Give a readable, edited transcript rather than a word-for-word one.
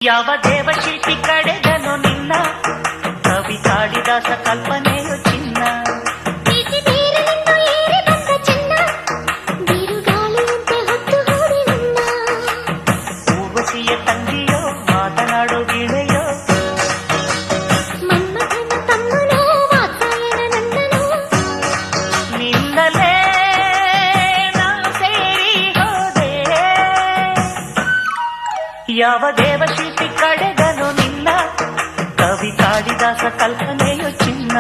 ಯಾವ ದೇವಶಿಲ್ಪಿ ಕಡೆದನು ನಿನ್ನ ಕವಿ ಕಾಳಿದಾಸ ಕಲ್ಪನೆಯು ಚಿನ್ನ ಊರ್ವಶಿಯ ತಂಗಿಯೋ ಮಾತನಾಡೋ ಗಿಳೆಯೋ ನಿನ್ನಲೇ ನಾನು ಸೇರಿ ಹೋದೆ ಯಾವ ದೇವಶಿಲ್ಪಿ ಕಡೆದನು ನಿನ್ನ ಕವಿ ಕಾಳಿದಾಸ ಕಲ್ಪನೆಯು ಚಿನ್ನ